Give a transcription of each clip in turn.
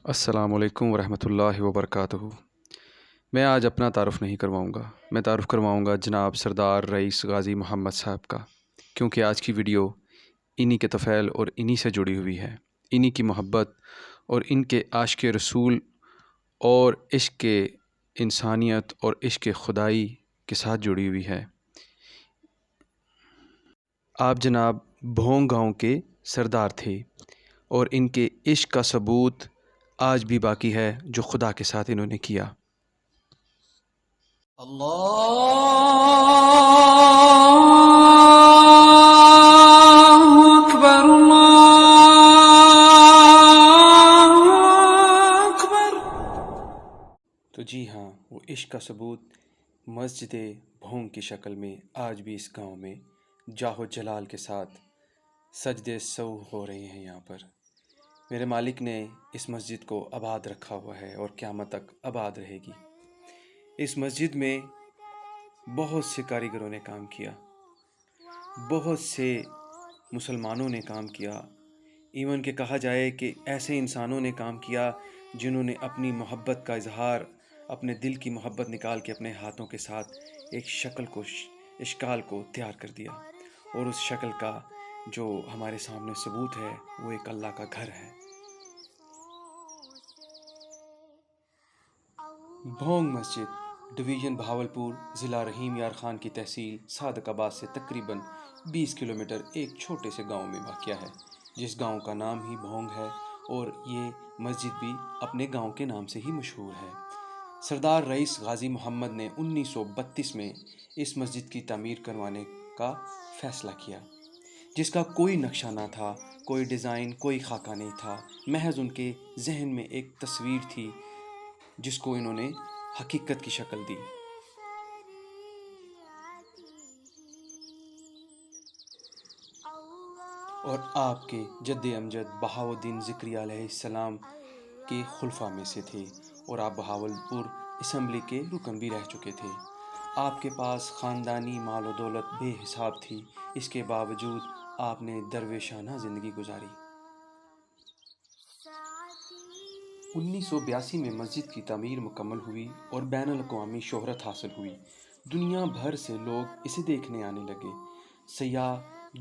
السلام علیکم ورحمۃ اللہ وبرکاتہ۔ میں آج اپنا تعارف نہیں کرواؤں گا، میں تعارف کرواؤں گا جناب سردار رئیس غازی محمد صاحب کا، کیونکہ آج کی ویڈیو انہی کے طفیل اور انہی سے جڑی ہوئی ہے، انہی کی محبت اور ان کے عاشق رسول اور عشق انسانیت اور عشق خدائی کے ساتھ جڑی ہوئی ہے۔ آپ جناب بھونگ گاؤں کے سردار تھے اور ان کے عشق کا ثبوت آج بھی باقی ہے جو خدا کے ساتھ انہوں نے کیا۔ اللہ اکبر اللہ اکبر۔ تو جی ہاں، وہ عشق کا ثبوت مسجد بھونگ کی شکل میں آج بھی اس گاؤں میں جاہ و جلال کے ساتھ سجدے سو ہو رہے ہیں۔ یہاں پر میرے مالک نے اس مسجد کو آباد رکھا ہوا ہے اور قیامت تک آباد رہے گی۔ اس مسجد میں بہت سے کاریگروں نے کام کیا، بہت سے مسلمانوں نے کام کیا، ایون کہ کہا جائے کہ ایسے انسانوں نے کام کیا جنہوں نے اپنی محبت کا اظہار، اپنے دل کی محبت نکال کے اپنے ہاتھوں کے ساتھ ایک شکل کو، اشکال کو تیار کر دیا، اور اس شکل کا جو ہمارے سامنے ثبوت ہے وہ ایک اللہ کا گھر ہے۔ بھونگ مسجد ڈویژن بہاولپور، ضلع رحیم یار خان کی تحصیل صادق آباد سے تقریباً 20 کلومیٹر ایک چھوٹے سے گاؤں میں واقع ہے، جس گاؤں کا نام ہی بھونگ ہے، اور یہ مسجد بھی اپنے گاؤں کے نام سے ہی مشہور ہے۔ سردار رئیس غازی محمد نے 1932 میں اس مسجد کی تعمیر کروانے کا فیصلہ کیا، جس کا کوئی نقشہ نہ تھا، کوئی ڈیزائن، کوئی خاکہ نہیں تھا، محض ان کے ذہن میں ایک تصویر تھی جس کو انہوں نے حقیقت کی شکل دی۔ اور آپ کے جد امجد بہاؤالدین ذکری علیہ السلام کے خلفاء میں سے تھے، اور آپ بہاولپور اسمبلی کے رکن بھی رہ چکے تھے۔ آپ کے پاس خاندانی مال و دولت بے حساب تھی، اس کے باوجود آپ نے درویشانہ زندگی گزاری۔ 1982 میں مسجد کی تعمیر مکمل ہوئی اور بین الاقوامی شہرت حاصل ہوئی۔ دنیا بھر سے لوگ اسے دیکھنے آنے لگے، سیاح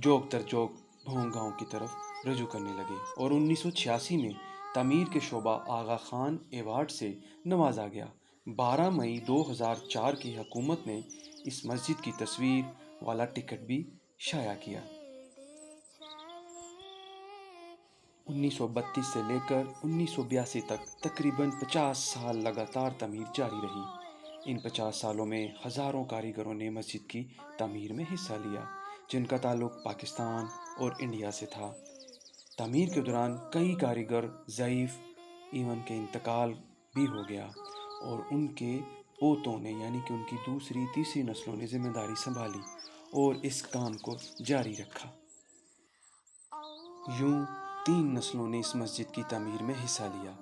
جوک در جوک بھونگ گاؤں کی طرف رجوع کرنے لگے، اور 1986 میں تعمیر کے شعبہ آغا خان ایوارڈ سے نوازا گیا۔ 12 مئی 2004 کی حکومت نے اس مسجد کی تصویر والا ٹکٹ بھی شائع کیا۔ 1932 سے لے کر 1982 تک تقریباً 50 سال لگاتار تعمیر جاری رہی۔ ان 50 سالوں میں ہزاروں کاریگروں نے مسجد کی تعمیر میں حصہ لیا، جن کا تعلق پاکستان اور انڈیا سے تھا۔ تعمیر کے دوران کئی کاریگر ضعیف، ایون کہ انتقال بھی ہو گیا، اور ان کے پوتوں نے، یعنی کہ ان کی دوسری تیسری نسلوں نے ذمہ داری سنبھالی اور اس کام کو جاری رکھا۔ یوں 3 نسلوں نے اس مسجد کی تعمیر میں حصہ لیا۔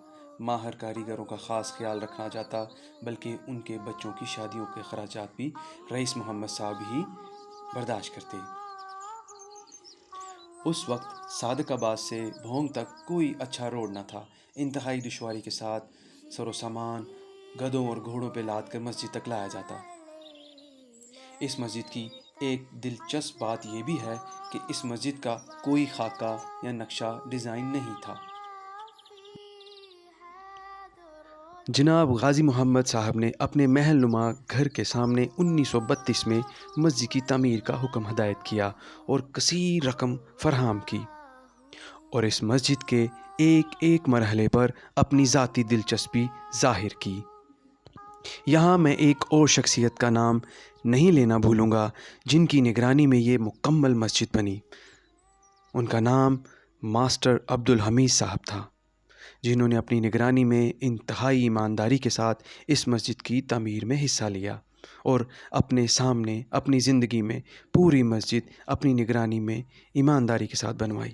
ماہر کاریگروں کا خاص خیال رکھنا جاتا، بلکہ ان کے بچوں کی شادیوں کے اخراجات بھی رئیس محمد صاحب ہی برداشت کرتے۔ اس وقت صادق آباد سے بھونگ تک کوئی اچھا روڈ نہ تھا، انتہائی دشواری کے ساتھ سر و سامان گدھوں اور گھوڑوں پہ لاد کر مسجد تک لایا جاتا۔ اس مسجد کی ایک دلچسپ بات یہ بھی ہے کہ اس مسجد کا کوئی خاکہ یا نقشہ ڈیزائن نہیں تھا۔ جناب غازی محمد صاحب نے اپنے محل نما گھر کے سامنے 1932 میں مسجد کی تعمیر کا حکم ہدایت کیا اور کثیر رقم فراہم کی، اور اس مسجد کے ایک ایک مرحلے پر اپنی ذاتی دلچسپی ظاہر کی۔ یہاں میں ایک اور شخصیت کا نام نہیں لینا بھولوں گا جن کی نگرانی میں یہ مکمل مسجد بنی۔ ان کا نام ماسٹر عبدالحمید صاحب تھا، جنہوں نے اپنی نگرانی میں انتہائی ایمانداری کے ساتھ اس مسجد کی تعمیر میں حصہ لیا، اور اپنے سامنے اپنی زندگی میں پوری مسجد اپنی نگرانی میں ایمانداری کے ساتھ بنوائی۔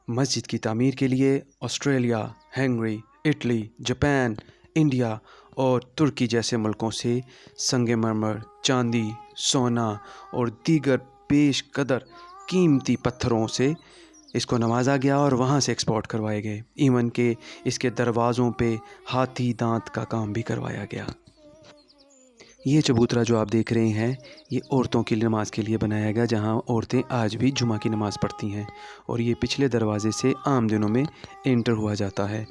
مسجد کی تعمیر کے لیے Australia, Hungary, Italy, Japan, India اور ترکی جیسے ملکوں سے سنگ مرمر، چاندی، سونا اور دیگر بیش قدر قیمتی پتھروں سے اس کو نوازا گیا اور وہاں سے ایکسپورٹ کروائے گئے، ایون کہ اس کے دروازوں پہ ہاتھی دانت کا کام بھی کروایا گیا۔ یہ چبوترا جو آپ دیکھ رہے ہیں یہ عورتوں کی نماز کے لیے بنایا گیا، جہاں عورتیں آج بھی جمعہ کی نماز پڑھتی ہیں، اور یہ پچھلے دروازے سے عام دنوں میں انٹر ہوا جاتا ہے۔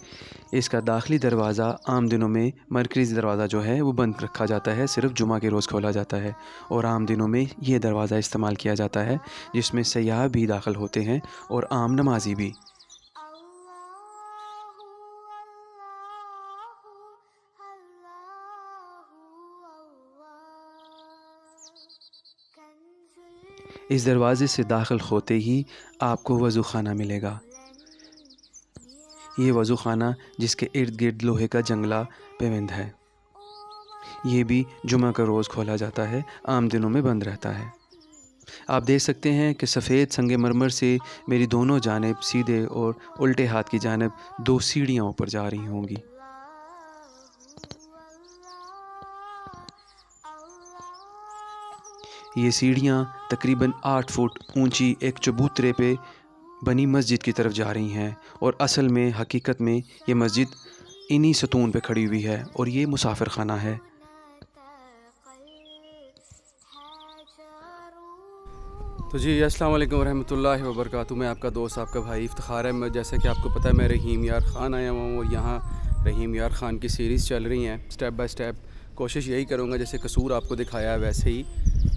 اس کا داخلی دروازہ عام دنوں میں، مرکزی دروازہ جو ہے وہ بند رکھا جاتا ہے، صرف جمعہ کے روز کھولا جاتا ہے، اور عام دنوں میں یہ دروازہ استعمال کیا جاتا ہے جس میں سیاح بھی داخل ہوتے ہیں اور عام نمازی بھی۔ اس دروازے سے داخل ہوتے ہی آپ کو وضو خانہ ملے گا۔ یہ وضو خانہ جس کے ارد گرد لوہے کا جنگلہ پیوند ہے، یہ بھی جمعہ کا روز کھولا جاتا ہے، عام دنوں میں بند رہتا ہے۔ آپ دیکھ سکتے ہیں کہ سفید سنگ مرمر سے میری دونوں جانب سیدھے اور الٹے ہاتھ کی جانب 2 سیڑھیاں اوپر جا رہی ہوں گی۔ یہ سیڑھیاں تقریباً 8 فٹ اونچی ایک چبوترے پہ بنی مسجد کی طرف جا رہی ہیں، اور اصل میں حقیقت میں یہ مسجد انہی ستون پہ کھڑی ہوئی ہے، اور یہ مسافر خانہ ہے۔ تو جی السلام علیکم ورحمۃ اللہ وبرکاتہ، میں آپ کا دوست، آپ کا بھائی افتخار احمد۔ جیسا کہ آپ کو پتہ ہے میں رحیم یار خان آیا ہوا ہوں، اور یہاں رحیم یار خان کی سیریز چل رہی ہیں سٹیپ بائی سٹیپ۔ کوشش یہی کروں گا جیسے قصور آپ کو دکھایا ہے ویسے ہی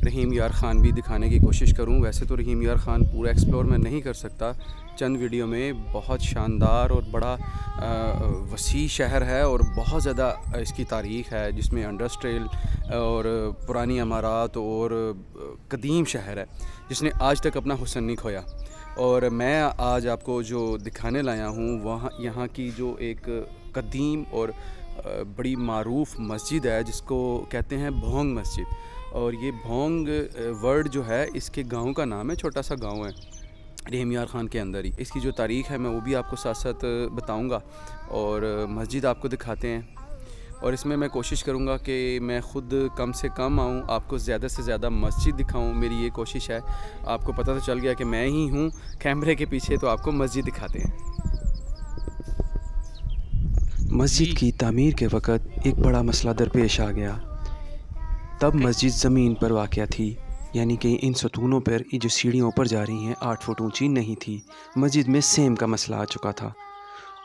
رحیم یار خان بھی دکھانے کی کوشش کروں۔ ویسے تو رحیم یار خان پورا ایکسپلور میں نہیں کر سکتا، چند ویڈیو میں بہت شاندار اور بڑا وسیع شہر ہے، اور بہت زیادہ اس کی تاریخ ہے، جس میں انڈسٹریل اور پرانی عمارات اور قدیم شہر ہے جس نے آج تک اپنا حسن نہیں کھویا۔ اور میں آج آپ کو جو دکھانے لایا ہوں وہاں یہاں کی جو ایک قدیم اور بڑی معروف مسجد ہے جس کو کہتے ہیں بھونگ مسجد، اور یہ بھونگ ورڈ جو ہے اس کے گاؤں کا نام ہے، چھوٹا سا گاؤں ہے رحیم یار خان کے اندر ہی۔ اس کی جو تاریخ ہے میں وہ بھی آپ کو ساتھ ساتھ بتاؤں گا، اور مسجد آپ کو دکھاتے ہیں، اور اس میں کوشش کروں گا کہ میں خود کم سے کم آؤں، آپ کو زیادہ سے زیادہ مسجد دکھاؤں، میری یہ کوشش ہے۔ آپ کو پتہ تو چل گیا کہ میں ہی ہوں کیمرے کے پیچھے، تو آپ کو مسجد دکھاتے ہیں۔ مسجد کی تعمیر کے وقت ایک بڑا مسئلہ درپیش آ گیا۔ تب مسجد زمین پر واقع تھی، یعنی کہ ان ستونوں پر یہ جو سیڑھیاں اوپر جا رہی ہیں 8 فٹ اونچی نہیں تھی۔ مسجد میں سیم کا مسئلہ آ چکا تھا،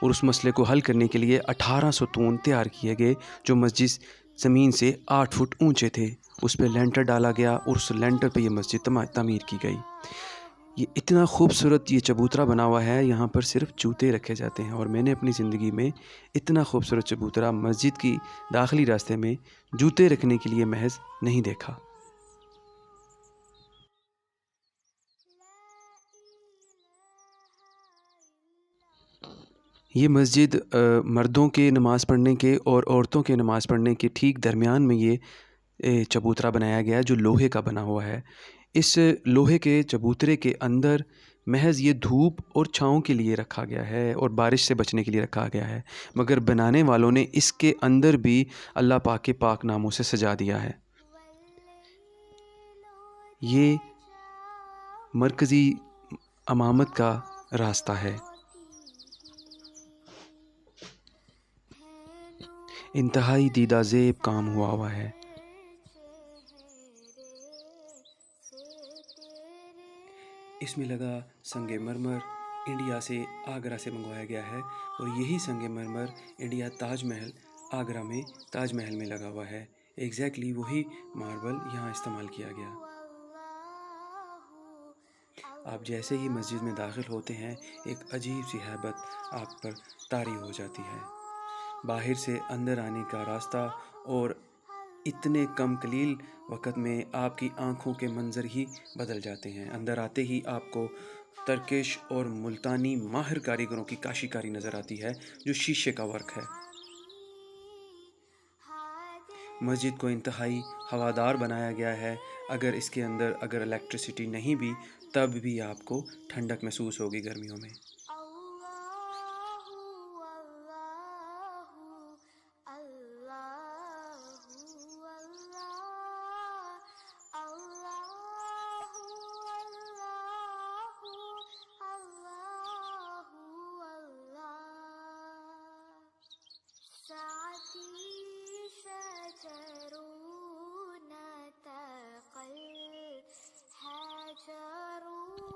اور اس مسئلے کو حل کرنے کے لیے 18 ستون تیار کیے گئے جو مسجد زمین سے 8 فٹ اونچے تھے۔ اس پہ لینٹر ڈالا گیا، اور اس لینٹر پہ یہ مسجد تعمیر کی گئی۔ یہ اتنا خوبصورت یہ چبوترا بنا ہوا ہے، یہاں پر صرف جوتے رکھے جاتے ہیں، اور میں نے اپنی زندگی میں اتنا خوبصورت چبوترا مسجد کی داخلی راستے میں جوتے رکھنے کے لیے محض نہیں دیکھا۔ یہ مسجد مردوں کے نماز پڑھنے کے اور عورتوں کے نماز پڑھنے کے ٹھیک درمیان میں یہ چبوترا بنایا گیا ہے جو لوہے کا بنا ہوا ہے۔ اس لوہے کے چبوترے کے اندر محض یہ دھوپ اور چھاؤں کے لیے رکھا گیا ہے، اور بارش سے بچنے کے لیے رکھا گیا ہے، مگر بنانے والوں نے اس کے اندر بھی اللہ پاک کے پاک ناموں سے سجا دیا ہے۔ یہ مرکزی امامت کا راستہ ہے۔ انتہائی دیدہ زیب کام ہوا ہے۔ اس میں لگا سنگ مرمر انڈیا سے آگرہ سے منگوایا گیا ہے، اور یہی سنگ مرمر انڈیا تاج محل آگرہ میں تاج محل میں لگا ہوا ہے۔ ایگزیکٹلی وہی ماربل یہاں استعمال کیا گیا۔ آپ جیسے ہی مسجد میں داخل ہوتے ہیں ایک عجیب سی ہیبت آپ پر طاری ہو جاتی ہے۔ باہر سے اندر آنے کا راستہ، اور اتنے کم قلیل وقت میں آپ کی آنکھوں کے منظر ہی بدل جاتے ہیں۔ اندر آتے ہی آپ کو ترکش اور ملتانی ماہر کاریگروں کی کاشی کاری نظر آتی ہے جو شیشے کا ورک ہے۔ مسجد کو انتہائی ہوادار بنایا گیا ہے، اگر اس کے اندر اگر الیکٹریسٹی نہیں بھی تب بھی آپ کو ٹھنڈک محسوس ہوگی گرمیوں میں۔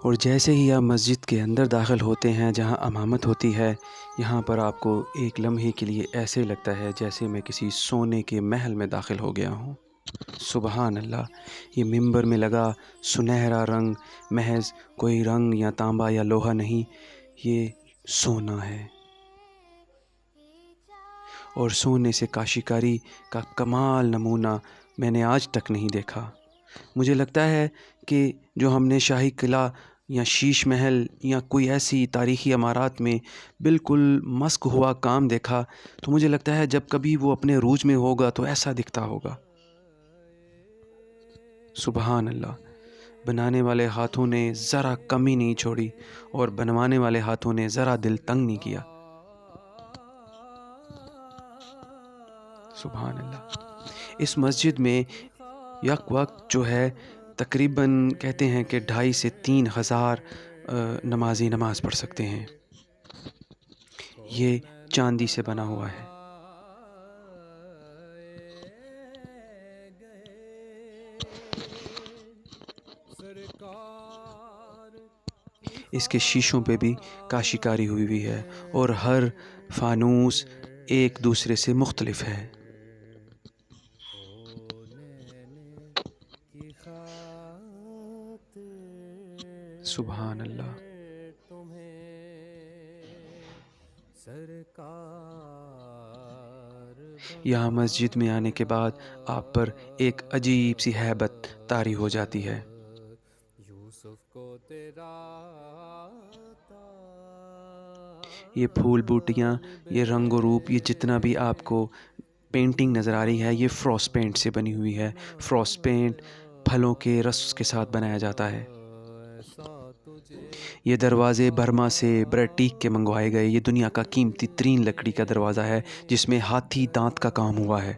اور جیسے ہی آپ مسجد کے اندر داخل ہوتے ہیں جہاں امامت ہوتی ہے، یہاں پر آپ کو ایک لمحے کے لیے ایسے لگتا ہے جیسے میں کسی سونے کے محل میں داخل ہو گیا ہوں۔ سبحان اللہ، یہ ممبر میں لگا سنہرا رنگ محض کوئی رنگ یا تانبا یا لوہا نہیں، یہ سونا ہے، اور سونے سے کاشیکاری کا کمال نمونہ میں نے آج تک نہیں دیکھا۔ مجھے لگتا ہے کہ جو ہم نے شاہی قلعہ یا شیش محل یا کوئی ایسی تاریخی عمارات میں بالکل مسک ہوا کام دیکھا، تو مجھے لگتا ہے جب کبھی وہ اپنے عروج میں ہوگا تو ایسا دکھتا ہوگا۔ سبحان اللہ، بنانے والے ہاتھوں نے ذرا کمی نہیں چھوڑی اور بنوانے والے ہاتھوں نے ذرا دل تنگ نہیں کیا۔ سبحان اللہ۔ اس مسجد میں یک وقت جو ہے تقریباً کہتے ہیں کہ 2,500 سے 3,000 نمازی نماز پڑھ سکتے ہیں۔ یہ چاندی سے بنا ہوا ہے۔ اس کے شیشوں پہ بھی کاشیکاری ہوئی ہوئی ہے اور ہر فانوس ایک دوسرے سے مختلف ہے۔ سبحان اللہ۔ یہاں مسجد میں آنے کے بعد آپ پر ایک عجیب سی ہیبت طاری ہو جاتی ہے۔ یہ پھول بوٹیاں، یہ رنگ و روپ، یہ جتنا بھی آپ کو پینٹنگ نظر آ رہی ہے، یہ فروس پینٹ سے بنی ہوئی ہے۔ فروس پینٹ پھلوں کے رس کے ساتھ بنایا جاتا ہے۔ یہ دروازے برما سے برٹ ٹیک کے منگوائے گئے، یہ دنیا کا قیمتی ترین لکڑی کا دروازہ ہے جس میں ہاتھی دانت کا کام ہوا ہے۔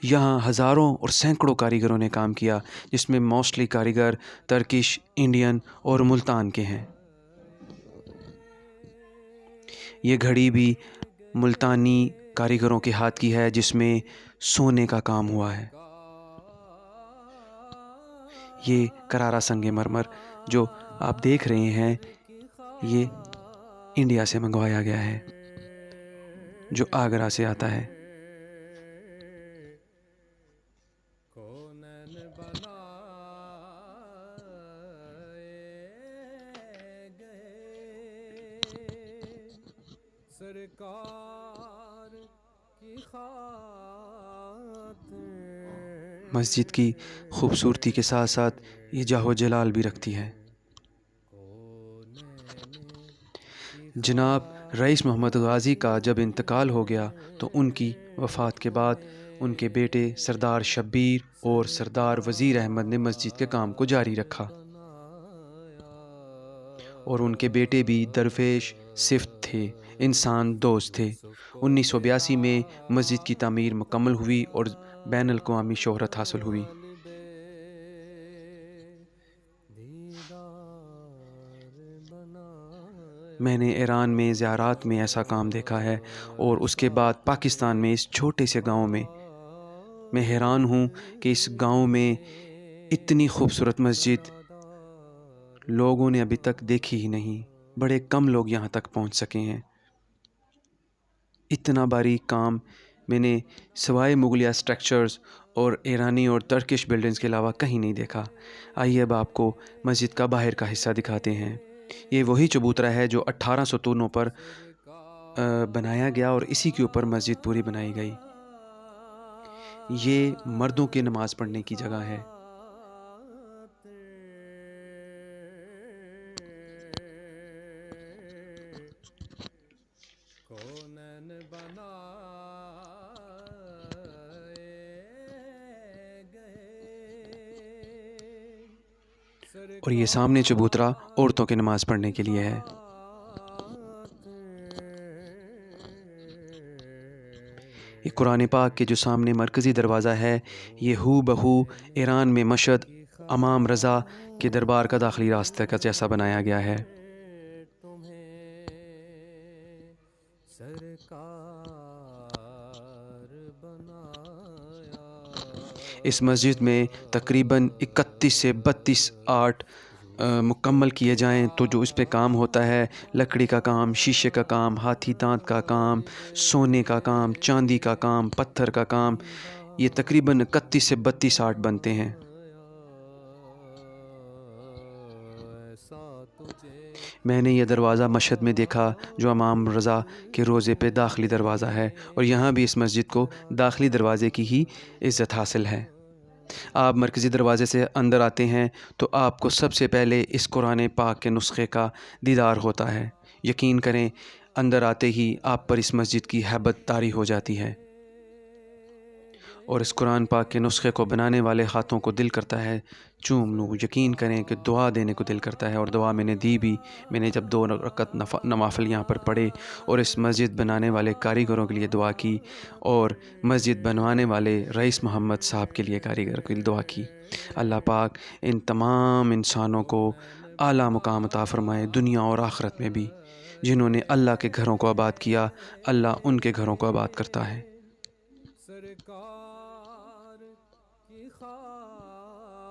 یہاں ہزاروں اور سینکڑوں کاریگروں نے کام کیا، جس میں موسٹلی کاریگر ترکش، انڈین اور ملتان کے ہیں۔ یہ گھڑی بھی ملتانی کاریگروں کے ہاتھ کی ہے جس میں سونے کا کام ہوا ہے۔ یہ کرارا سنگ مرمر جو آپ دیکھ رہے ہیں، یہ انڈیا سے منگوایا گیا ہے، جو آگرہ سے آتا ہے۔ مسجد کی خوبصورتی کے ساتھ ساتھ یہ جاہ و جلال بھی رکھتی ہے۔ جناب رئیس محمد غازی کا جب انتقال ہو گیا تو ان کی وفات کے بعد ان کے بیٹے سردار شبیر اور سردار وزیر احمد نے مسجد کے کام کو جاری رکھا، اور ان کے بیٹے بھی درویش صفت تھے، انسان دوست تھے۔ 1982 میں مسجد کی تعمیر مکمل ہوئی اور بین الاقوامی شہرت حاصل ہوئی۔ میں نے ایران میں زیارات میں ایسا کام دیکھا ہے، اور اس کے بعد پاکستان میں اس چھوٹے سے گاؤں میں حیران ہوں کہ اس گاؤں میں اتنی خوبصورت مسجد لوگوں نے ابھی تک دیکھی ہی نہیں۔ بڑے کم لوگ یہاں تک پہنچ سکے ہیں۔ اتنا باریک کام میں نے سوائے مغلیہ اسٹرکچرز اور ایرانی اور ترکش بلڈنگز کے علاوہ کہیں نہیں دیکھا۔ آئیے اب آپ کو مسجد کا باہر کا حصہ دکھاتے ہیں۔ یہ وہی چبوترا ہے جو 18 ستونوں پر بنایا گیا اور اسی کے اوپر مسجد پوری بنائی گئی۔ یہ مردوں کے نماز پڑھنے کی جگہ ہے۔ اور یہ سامنے چبوترا عورتوں کے نماز پڑھنے کے لیے ہے۔ یہ قرآن پاک کے جو سامنے مرکزی دروازہ ہے، یہ ہو بہو ایران میں مشہد امام رضا کے دربار کا داخلی راستہ کا جیسا بنایا گیا ہے۔ اس مسجد میں تقریباً 31 سے 32 آرٹ مکمل کیے جائیں تو جو اس پہ کام ہوتا ہے، لکڑی کا کام، شیشے کا کام، ہاتھی دانت کا کام، سونے کا کام، چاندی کا کام، پتھر کا کام، یہ تقریباً 31 سے 32 آرٹ بنتے ہیں۔ میں نے یہ دروازہ مشہد میں دیکھا جو امام رضا کے روضے پہ داخلی دروازہ ہے، اور یہاں بھی اس مسجد کو داخلی دروازے کی ہی عزت حاصل ہے۔ آپ مرکزی دروازے سے اندر آتے ہیں تو آپ کو سب سے پہلے اس قرآن پاک کے نسخے کا دیدار ہوتا ہے۔ یقین کریں اندر آتے ہی آپ پر اس مسجد کی ہیبت طاری ہو جاتی ہے، اور اس قرآن پاک کے نسخے کو بنانے والے ہاتھوں کو دل کرتا ہے چوم لوں۔ یقین کریں کہ دعا دینے کو دل کرتا ہے، اور دعا میں نے دی بھی۔ میں نے جب 2 رکعت نوافل یہاں پر پڑھے اور اس مسجد بنانے والے کاریگروں کے لیے دعا کی، اور مسجد بنوانے والے رئیس محمد صاحب کے لیے کاریگر کے لیے دعا کی۔ اللہ پاک ان تمام انسانوں کو اعلیٰ مقام عطا فرمائے دنیا اور آخرت میں بھی۔ جنہوں نے اللہ کے گھروں کو آباد کیا، اللہ ان کے گھروں کو آباد کرتا ہے۔ سرکار کی خاطر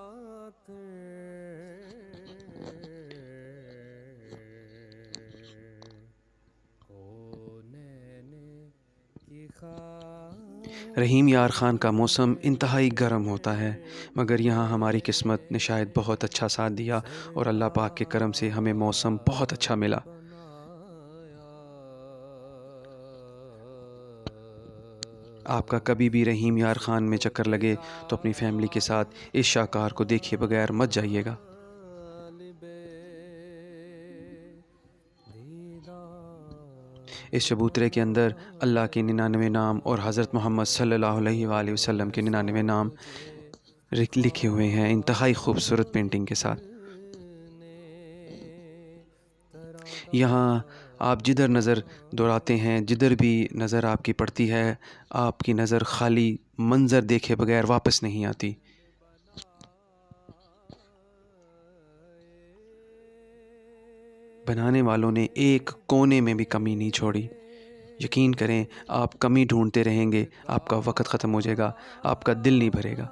کونین کی خاطر۔ رحیم یار خان کا موسم انتہائی گرم ہوتا ہے، مگر یہاں ہماری قسمت نے شاید بہت اچھا ساتھ دیا، اور اللہ پاک کے کرم سے ہمیں موسم بہت اچھا ملا۔ آپ کا کبھی بھی رحیم یار خان میں چکر لگے تو اپنی فیملی کے ساتھ اس شاہکار کو دیکھے بغیر مت جائیے گا۔ اس چبوترے کے اندر اللہ کے 99 نام اور حضرت محمد صلی اللہ علیہ وآلہ وسلم کے 99 نام لکھے ہوئے ہیں انتہائی خوبصورت پینٹنگ کے ساتھ۔ یہاں آپ جدھر نظر دوڑاتے ہیں، جدھر بھی نظر آپ کی پڑتی ہے، آپ کی نظر خالی منظر دیکھے بغیر واپس نہیں آتی۔ بنانے والوں نے ایک کونے میں بھی کمی نہیں چھوڑی۔ یقین کریں آپ کمی ڈھونڈتے رہیں گے، آپ کا وقت ختم ہو جائے گا، آپ کا دل نہیں بھرے گا۔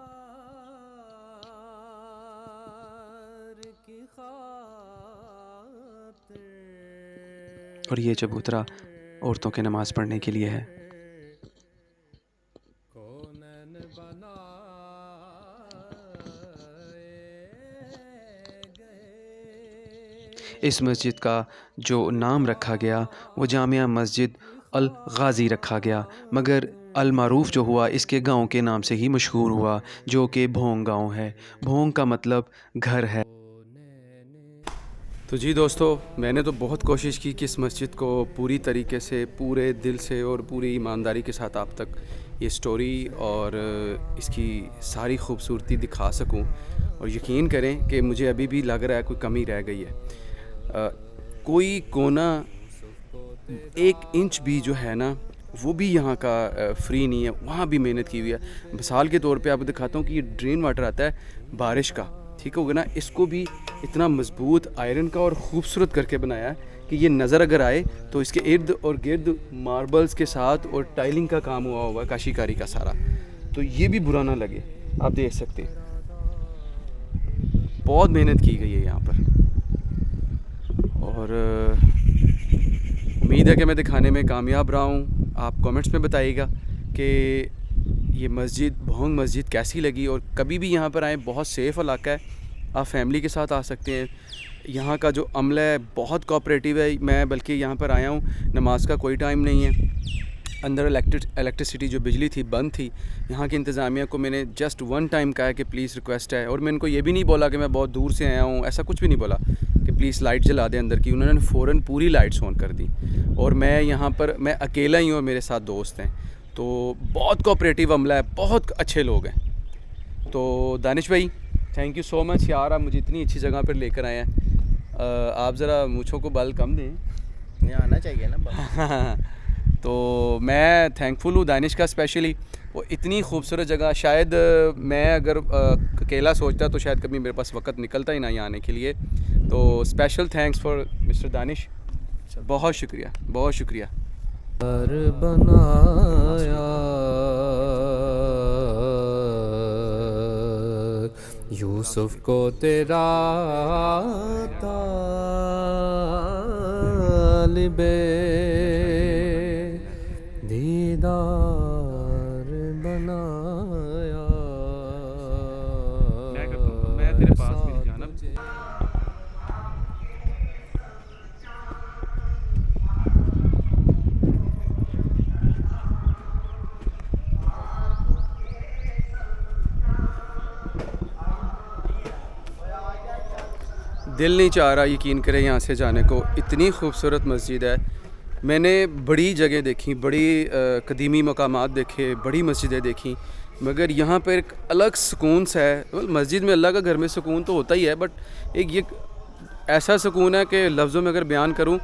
اور یہ چبوترا عورتوں کے نماز پڑھنے کے لیے ہے۔ اس مسجد کا جو نام رکھا گیا وہ جامعہ مسجد الغازی رکھا گیا، مگر المعروف جو ہوا اس کے گاؤں کے نام سے ہی مشہور ہوا، جو کہ بھونگ گاؤں ہے۔ بھونگ کا مطلب گھر ہے۔ تو جی دوستو، میں نے تو بہت کوشش کی کہ اس مسجد کو پوری طریقے سے، پورے دل سے اور پوری ایمانداری کے ساتھ آپ تک یہ سٹوری اور اس کی ساری خوبصورتی دکھا سکوں، اور یقین کریں کہ مجھے ابھی بھی لگ رہا ہے کوئی کمی رہ گئی ہے۔ کوئی کونا 1 انچ بھی جو ہے نا وہ بھی یہاں کا فری نہیں ہے، وہاں بھی محنت کی ہوئی ہے۔ مثال کے طور پہ آپ کو دکھاتا ہوں کہ یہ ڈرین واٹر آتا ہے بارش کا، ٹھیک ہوگا نا، اس کو بھی اتنا مضبوط آئرن کا اور خوبصورت کر کے بنایا ہے کہ یہ نظر اگر آئے تو اس کے ارد اور گرد ماربلز کے ساتھ اور ٹائلنگ کا کام ہوا ہوا ہے، کاشی کاری کا سارا، تو یہ بھی برا نہ لگے۔ آپ دیکھ سکتے ہیں بہت محنت کی گئی ہے یہاں پر، اور امید ہے کہ میں دکھانے میں کامیاب رہا ہوں۔ آپ کامنٹس میں بتائیے گا کہ یہ مسجد بھونگ مسجد کیسی لگی، اور کبھی بھی یہاں پر آئیں، بہت سیف علاقہ ہے، آپ فیملی کے ساتھ آ سکتے ہیں۔ یہاں کا جو عملہ ہے بہت کوآپریٹیو ہے۔ میں بلکہ یہاں پر آیا ہوں، نماز کا کوئی ٹائم نہیں ہے، اندر الیکٹرسٹی جو بجلی تھی بند تھی۔ یہاں کی انتظامیہ کو میں نے جسٹ 1 ٹائم کہا کہ پلیز ریکویسٹ ہے، اور میں ان کو یہ بھی نہیں بولا کہ میں بہت دور سے آیا ہوں، ایسا کچھ بھی نہیں بولا کہ پلیز لائٹ جلا دیں اندر کی۔ انہوں نے فوراً پوری لائٹس آن کر دی، اور میں یہاں پر میں اکیلا ہی ہوں اور میرے ساتھ دوست ہیں، تو بہت کوآپریٹیو عملہ ہے، بہت اچھے لوگ ہیں۔ تو دانش بھائی تھینک یو سو مچ یار، آپ مجھے اتنی اچھی جگہ پر لے کر آئے ہیں۔ آپ ذرا مونچھوں کو بال کم دیں، یہ آنا چاہیے نا۔ تو میں تھینک فل ہوں دانش کا اسپیشلی، وہ اتنی خوبصورت جگہ، شاید میں اگر اکیلا سوچتا تو شاید کبھی میرے پاس وقت نکلتا ہی نہ یہاں آنے کے لیے۔ تو اسپیشل تھینکس فار مسٹر دانش، بہت شکریہ، بہت شکریہ۔ بنایا یوسف کو تیرا طالب دیدار بنایا. میں تیرے پاس میری جانب. دل نہیں چاہ رہا یقین کریں یہاں سے جانے کو. اتنی خوبصورت مسجد ہے. میں نے بڑی جگہ دیکھی, بڑی قدیمی مقامات دیکھے, بڑی مسجدیں دیکھیں, مگر یہاں پر ایک الگ سکون سا ہے. مسجد میں اللہ کا گھر میں سکون تو ہوتا ہی ہے, بٹ ایک یہ ایسا سکون ہے کہ لفظوں میں اگر بیان کروں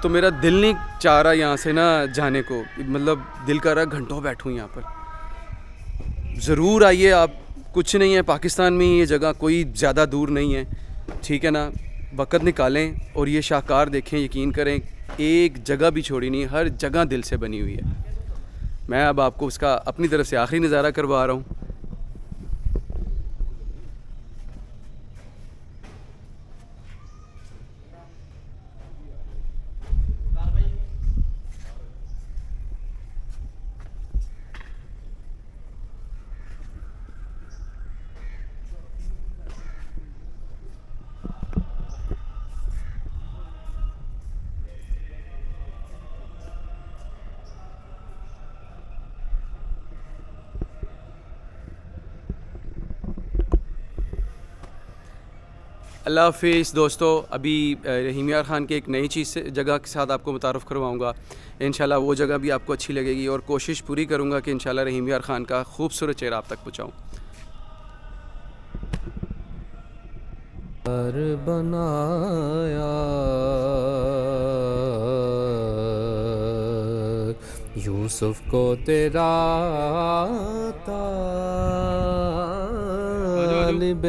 تو میرا دل نہیں چاہ رہا یہاں سے نا جانے کو. مطلب دل کر رہا گھنٹوں بیٹھوں یہاں پر. ضرور آئیے آپ, کچھ نہیں ہے پاکستان میں یہ جگہ, کوئی زیادہ دور نہیں ہے, ٹھیک ہے نا. وقت نکالیں اور یہ شاہکار دیکھیں. یقین کریں ایک جگہ بھی چھوڑی نہیں, ہر جگہ دل سے بنی ہوئی ہے. میں اب آپ کو اس کا اپنی طرف سے آخری نظارہ کروا رہا ہوں. اللہ حافظ دوستو. ابھی رحیم یار خان کے ایک نئی چیز سے جگہ کے ساتھ آپ کو متعارف کرواؤں گا. انشاءاللہ وہ جگہ بھی آپ کو اچھی لگے گی, اور کوشش پوری کروں گا کہ انشاءاللہ رحیم یار خان کا خوبصورت چہرہ آپ تک پہنچاؤں. بنایا یوسف کو تیرا طالب